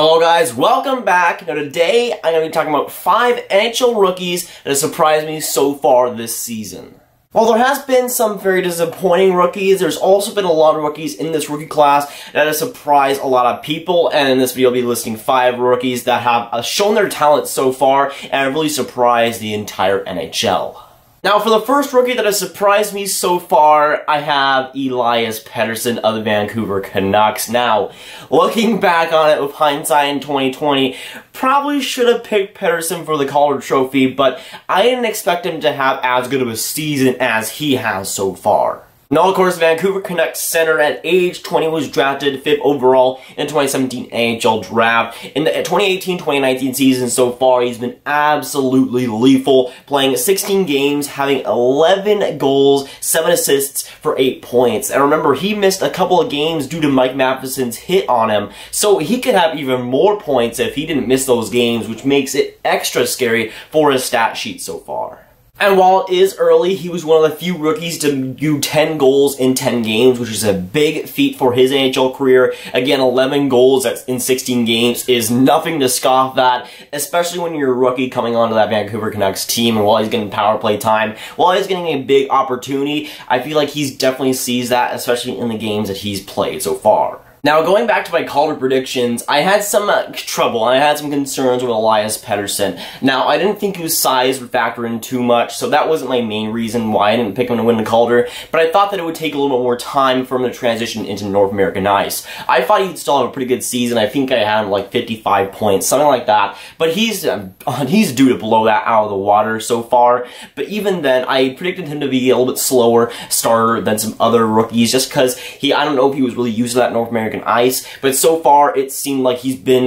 Hello guys, welcome back. Now today I'm going to be talking about 5 NHL rookies that have surprised me so far this season. While there has been some very disappointing rookies, there's also been a lot of rookies in this rookie class that have surprised a lot of people, and in this video I'll be listing 5 rookies that have shown their talent so far and have really surprised the entire NHL. Now, for the first rookie that has surprised me so far, I have Elias Pettersson of the Vancouver Canucks. Now, looking back on it with hindsight in 2020, probably should have picked Pettersson for the Calder Trophy, but I didn't expect him to have as good of a season as he has so far. Now, of course, Vancouver Canucks center at age 20 was drafted 5th overall in the 2017 NHL Draft. In the 2018-2019 season so far, he's been absolutely lethal, playing 16 games, having 11 goals, 7 assists for 8 points. And remember, he missed a couple of games due to Mike Matheson's hit on him, so he could have even more points if he didn't miss those games, which makes it extra scary for his stat sheet so far. And while it is early, he was one of the few rookies to do 10 goals in 10 games, which is a big feat for his NHL career. Again, 11 goals in 16 games is nothing to scoff at, especially when you're a rookie coming onto that Vancouver Canucks team, and while he's getting power play time, while he's getting a big opportunity, I feel like he's definitely seized that, especially in the games that he's played so far. Now, going back to my Calder predictions, I had some trouble, and I had some concerns with Elias Pettersson. Now, I didn't think his size would factor in too much, so that wasn't my main reason why I didn't pick him to win the Calder, but I thought that it would take a little bit more time for him to transition into North American ice. I thought he'd still have a pretty good season. I think I had him like 55 points, something like that, but he's due to blow that out of the water so far. But even then, I predicted him to be a little bit slower starter than some other rookies, just because I don't know if he was really used to that North American ice, but so far it seems like he's been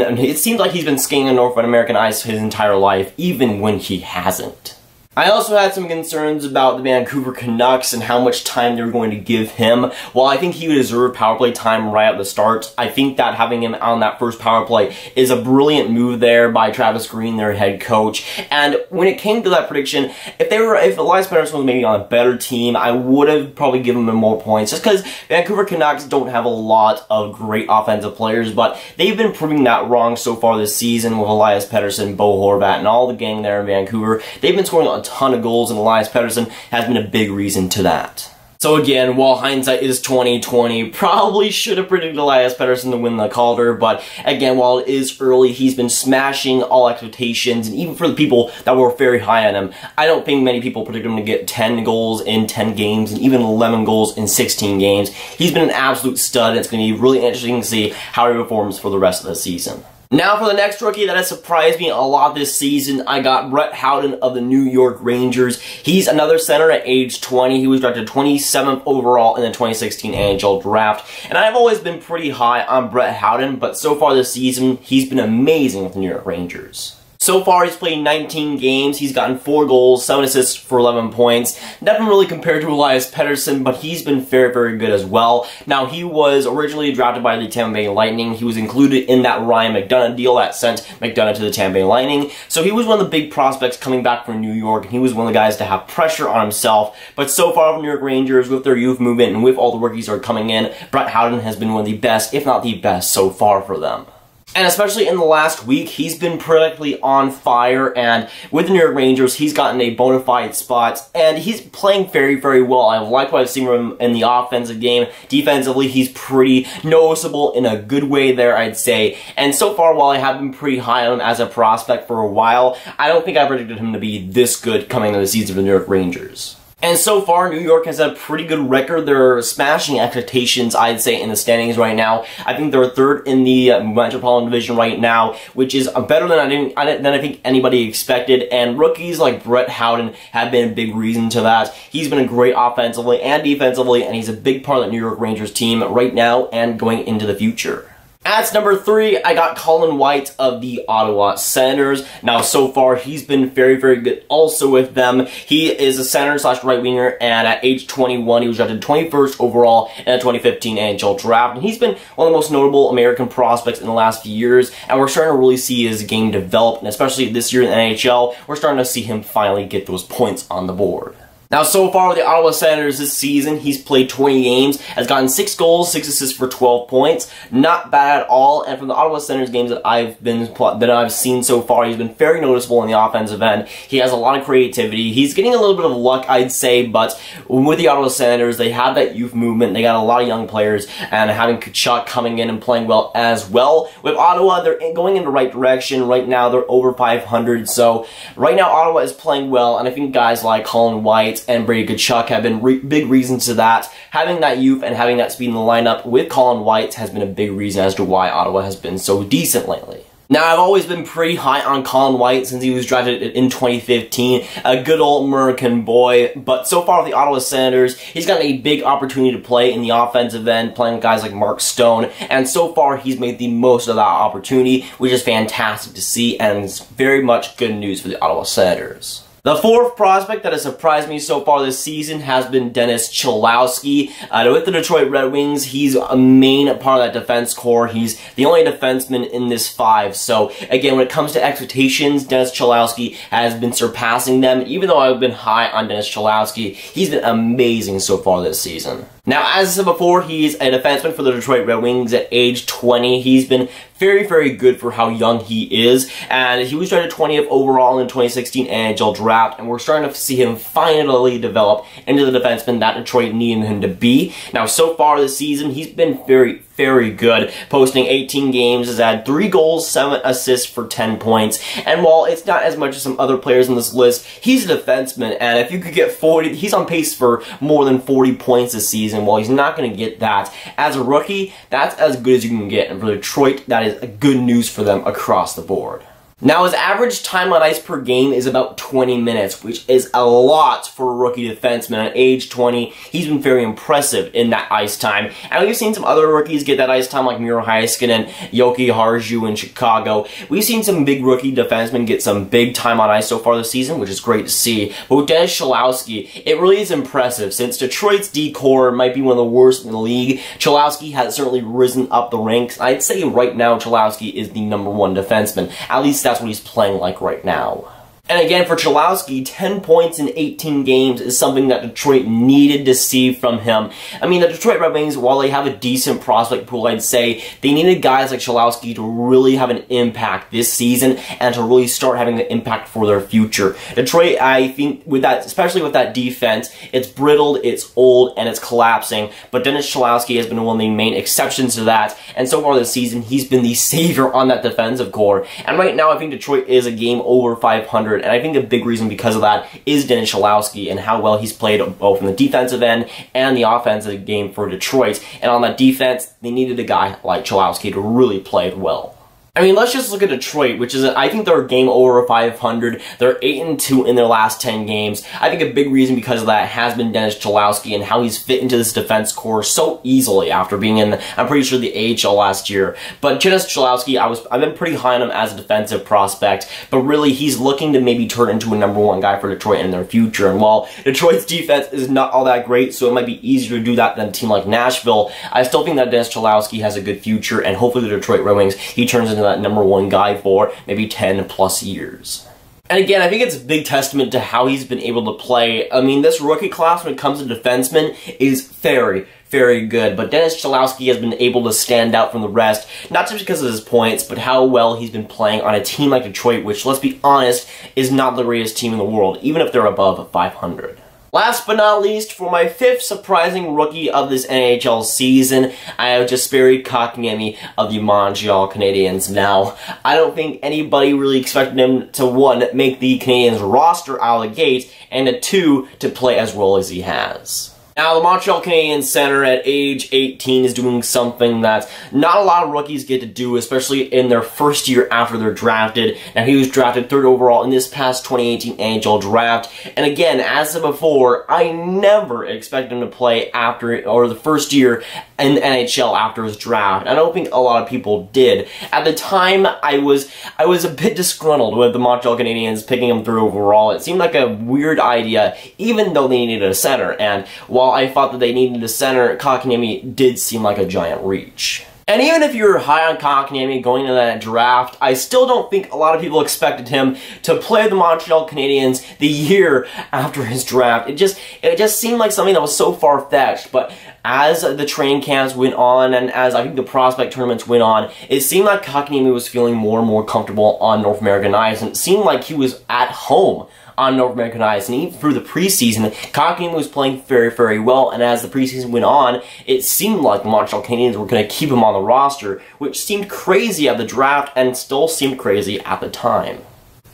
skating on North American ice his entire life, even when he hasn't. I also had some concerns about the Vancouver Canucks and how much time they were going to give him. While I think he would deserve power play time right at the start, I think that having him on that first power play is a brilliant move there by Travis Green, their head coach. And when it came to that prediction, if Elias Pettersson was maybe on a better team, I would have probably given him more points, just because Vancouver Canucks don't have a lot of great offensive players, but they've been proving that wrong so far this season with Elias Pettersson, Bo Horvat, and all the gang there in Vancouver. They've been scoring a ton of goals, and Elias Pettersson has been a big reason to that. So again, while hindsight is 2020, probably should have predicted Elias Pettersson to win the Calder, but again, while it is early, he's been smashing all expectations, and even for the people that were very high on him, I don't think many people predicted him to get 10 goals in 10 games, and even 11 goals in 16 games. He's been an absolute stud, and it's going to be really interesting to see how he performs for the rest of the season. Now for the next rookie that has surprised me a lot this season, I got Brett Howden of the New York Rangers. He's another center at age 20. He was drafted 27th overall in the 2016 NHL Draft. And I've always been pretty high on Brett Howden, but so far this season, he's been amazing with the New York Rangers. So far, he's played 19 games, he's gotten 4 goals, 7 assists for 11 points. Nothing really compared to Elias Pettersson, but he's been very, very good as well. Now, he was originally drafted by the Tampa Bay Lightning. He was included in that Ryan McDonagh deal that sent McDonagh to the Tampa Bay Lightning. So he was one of the big prospects coming back from New York, and he was one of the guys to have pressure on himself. But so far, the New York Rangers, with their youth movement and with all the rookies that are coming in, Brett Howden has been one of the best, if not the best, so far for them. And especially in the last week, he's been practically on fire, and with the New York Rangers, he's gotten a bona fide spot, and he's playing very, very well. I like what I've seen from him in the offensive game. Defensively, he's pretty noticeable in a good way there, I'd say. And so far, while I have been pretty high on him as a prospect for a while, I don't think I predicted him to be this good coming into the season for the New York Rangers. And so far, New York has had a pretty good record. They're smashing expectations, I'd say, in the standings right now. I think they're 3rd in the Metropolitan Division right now, which is better than I think anybody expected. And rookies like Brett Howden have been a big reason to that. He's been a great offensively and defensively, and he's a big part of the New York Rangers team right now and going into the future. At number 3, I got Colin White of the Ottawa Senators. Now, so far, he's been very, very good also with them. He is a center / right winger, and at age 21, he was drafted 21st overall in the 2015 NHL Draft. And he's been one of the most notable American prospects in the last few years, and we're starting to really see his game develop, and especially this year in the NHL, we're starting to see him finally get those points on the board. Now, so far with the Ottawa Senators this season, he's played 20 games, has gotten 6 goals, 6 assists for 12 points. Not bad at all. And from the Ottawa Senators games that I've seen so far, he's been very noticeable in the offensive end. He has a lot of creativity. He's getting a little bit of luck, I'd say, but with the Ottawa Senators, they have that youth movement. They got a lot of young players, and having Kachuk coming in and playing well as well. With Ottawa, they're going in the right direction. Right now, they're over 500. So right now, Ottawa is playing well, and I think guys like Colin White and Brady Kachuk have been big reasons to that. Having that youth and having that speed in the lineup with Colin White has been a big reason as to why Ottawa has been so decent lately. Now, I've always been pretty high on Colin White since he was drafted in 2015. A good old American boy. But so far with the Ottawa Senators, he's gotten a big opportunity to play in the offensive end, playing with guys like Mark Stone. And so far, he's made the most of that opportunity, which is fantastic to see, and it's very much good news for the Ottawa Senators. The fourth prospect that has surprised me so far this season has been Dennis Cholowski. With the Detroit Red Wings, he's a main part of that defense core. He's the only defenseman in this 5. So, again, when it comes to expectations, Dennis Cholowski has been surpassing them. Even though I've been high on Dennis Cholowski, he's been amazing so far this season. Now, as I said before, he's a defenseman for the Detroit Red Wings at age 20. He's been very, very good for how young he is, and he was drafted 20th overall in the 2016 NHL Draft, and we're starting to see him finally develop into the defenseman that Detroit needed him to be. Now, so far this season, he's been very, very good, posting 18 games, has had 3 goals, 7 assists for 10 points, and while it's not as much as some other players on this list, he's a defenseman, and if you could get 40, he's on pace for more than 40 points this season. While he's not going to get that as a rookie, that's as good as you can get, and for Detroit, that is good news for them across the board. Now, his average time on ice per game is about 20 minutes, which is a lot for a rookie defenseman. At age 20, he's been very impressive in that ice time. And we've seen some other rookies get that ice time, like Miro Heiskanen and Yoki Harju in Chicago. We've seen some big rookie defensemen get some big time on ice so far this season, which is great to see. But with Dennis Cholowski, it really is impressive. Since Detroit's D-core might be one of the worst in the league, Cholowski has certainly risen up the ranks. I'd say right now, Cholowski is the #1 defenseman. At least that's what he's playing like right now. And again, for Cholowski, 10 points in 18 games is something that Detroit needed to see from him. I mean, the Detroit Red Wings, while they have a decent prospect pool, I'd say, they needed guys like Cholowski to really have an impact this season and to really start having an impact for their future. Detroit, I think, with that, especially with that defense, it's brittled, it's old, and it's collapsing. But Dennis Cholowski has been one of the main exceptions to that. And so far this season, he's been the savior on that defensive core. And right now, I think Detroit is a game over 500. And I think a big reason because of that is Dennis Cholowski and how well he's played both in the defensive end and the offensive game for Detroit. And on that defense, they needed a guy like Cholowski to really play it well. I mean, let's just look at Detroit, which is, I think they're a game over 500. They're 8-2 in their last 10 games. I think a big reason because of that has been Dennis Cholowski and how he's fit into this defense core so easily after being in, I'm pretty sure, the AHL last year. But Dennis Cholowski, I've been pretty high on him as a defensive prospect, but really he's looking to maybe turn into a #1 guy for Detroit in their future. And while Detroit's defense is not all that great, so it might be easier to do that than a team like Nashville, I still think that Dennis Cholowski has a good future, and hopefully the Detroit Red Wings, he turns into that #1 guy for maybe 10 plus years. And again, I think it's a big testament to how he's been able to play. I mean, this rookie class when it comes to defensemen is very, very good. But Dennis Cholowski has been able to stand out from the rest, not just because of his points, but how well he's been playing on a team like Detroit, which, let's be honest, is not the greatest team in the world, even if they're above 500. Last but not least, for my 5th surprising rookie of this NHL season, I have Jesperi Kotkaniemi of the Montreal Canadiens. Now, I don't think anybody really expected him to, 1, make the Canadiens roster out of the gate, and 2, to play as well as he has. Now, the Montreal Canadiens center at age 18 is doing something that not a lot of rookies get to do, especially in their first year after they're drafted. Now, he was drafted 3rd overall in this past 2018 NHL Draft. And again, as I said before, I never expected him to play after, or the first year in the NHL after his draft. I don't think a lot of people did. At the time, I was a bit disgruntled with the Montreal Canadiens picking him 3rd overall. It seemed like a weird idea, even though they needed a center. And while I thought that they needed a center, Kotkaniemi did seem like a giant reach. And even if you're high on Kotkaniemi going into that draft, I still don't think a lot of people expected him to play the Montreal Canadiens the year after his draft. It just seemed like something that was so far-fetched, but as the training camps went on and as I think the prospect tournaments went on, it seemed like Kotkaniemi was feeling more and more comfortable on North American ice, and it seemed like he was at home on North American ice, and even through the preseason, Kotkaniemi was playing very, very well, and as the preseason went on, it seemed like the Montreal Canadiens were going to keep him on the roster, which seemed crazy at the draft, and still seemed crazy at the time.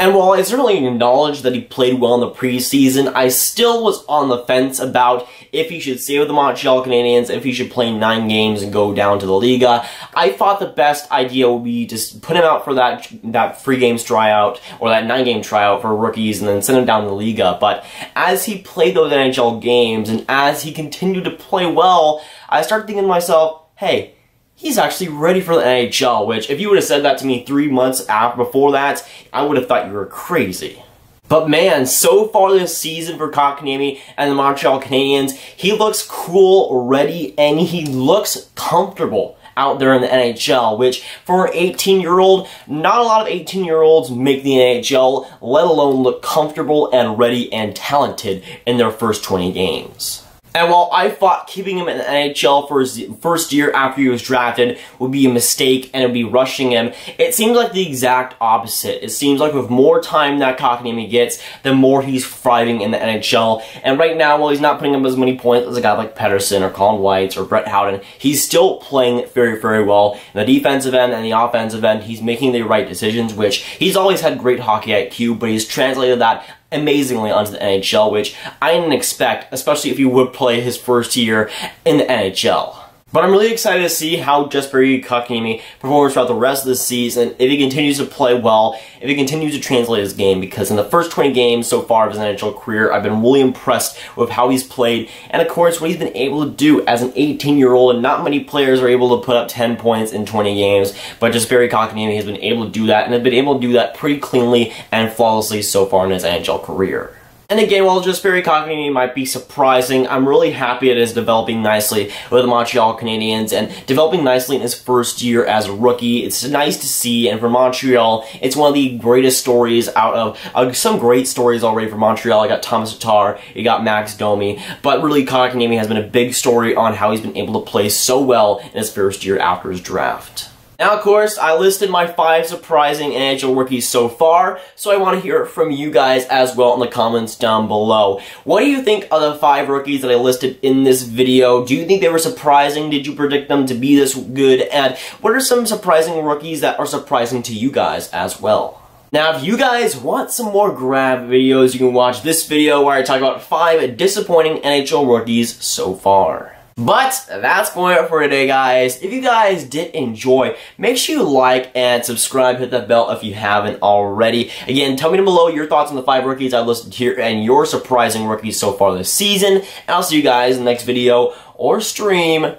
And while I certainly acknowledge that he played well in the preseason, I still was on the fence about if he should stay with the Montreal Canadiens, if he should play 9 games and go down to the Liga. I thought the best idea would be just put him out for that free games tryout, or that 9-game tryout for rookies, and then send him down to the Liga. But as he played those NHL games, and as he continued to play well, I started thinking to myself, hey, he's actually ready for the NHL, which if you would have said that to me 3 months before that, I would have thought you were crazy. But man, so far this season for Kotkaniemi and the Montreal Canadiens, he looks cool, ready, and he looks comfortable out there in the NHL, which for an 18-year-old, not a lot of 18-year-olds make the NHL, let alone look comfortable and ready and talented in their first 20 games. And while I thought keeping him in the NHL for his first year after he was drafted would be a mistake and it would be rushing him, it seems like the exact opposite. It seems like with more time that Kotkaniemi gets, the more he's thriving in the NHL. And right now, while he's not putting up as many points as a guy like Pettersson or Colin White or Brett Howden, he's still playing very, very well. In the defensive end and the offensive end, he's making the right decisions, which he's always had great hockey IQ, but he's translated that amazingly onto the NHL, which I didn't expect, especially if he would play his first year in the NHL. But I'm really excited to see how Jesperi Kotkaniemi performs throughout the rest of the season, if he continues to play well, if he continues to translate his game, because in the first 20 games so far of his NHL career, I've been really impressed with how he's played, and of course what he's been able to do as an 18-year-old, and not many players are able to put up 10 points in 20 games, but Jesperi Kotkaniemi has been able to do that, and has been able to do that pretty cleanly and flawlessly so far in his NHL career. And again, while Jesperi Kotkaniemi might be surprising, I'm really happy it is developing nicely with the Montreal Canadiens and developing nicely in his first year as a rookie. It's nice to see, and for Montreal, it's one of the greatest stories out of some great stories already for Montreal. I got Thomas Tatar, you got Max Domi, but really Kotkaniemi has been a big story on how he's been able to play so well in his first year after his draft. Now, of course, I listed my 5 surprising NHL rookies so far, so I want to hear from you guys as well in the comments down below. What do you think of the 5 rookies that I listed in this video? Do you think they were surprising? Did you predict them to be this good? And what are some surprising rookies that are surprising to you guys as well? Now, if you guys want some more grab videos, you can watch this video where I talk about 5 disappointing NHL rookies so far. But that's going for today, guys. If you guys did enjoy, make sure you like and subscribe, hit that bell if you haven't already. Again, tell me down below your thoughts on the 5 rookies I listed here and your surprising rookies so far this season. And I'll see you guys in the next video or stream.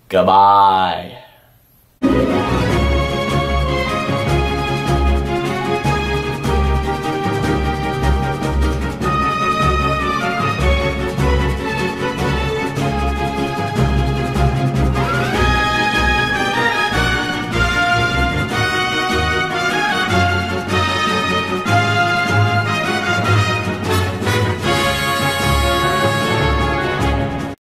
Goodbye.